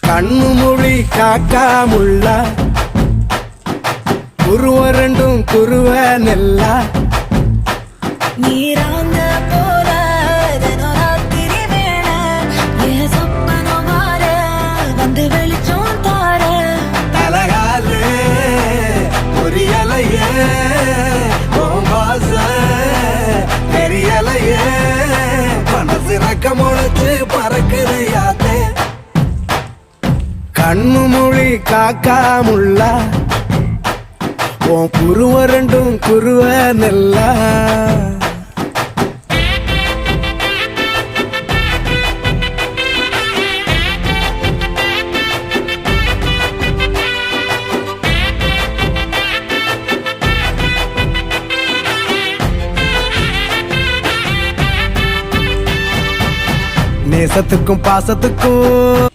கண்ணு மொழி காக்காமுள்ள குருவ ரெண்டும் குருவ நெல்லா நீராங்க போல தினராத்திரி வேண என் சொப்பனம் மாற வந்து வெளிச்சம் தார தலகாலே பொரியலையே ஓம்பாச தெரியலையே மனசு ரக்க முளைச்சு பறக்குது யாத்தே கண்ணு மொழி காக்காமுள்ள உன் குருவ ரெண்டும் குருவ நெல்லா நேசத்துக்கும் பாசத்துக்கும்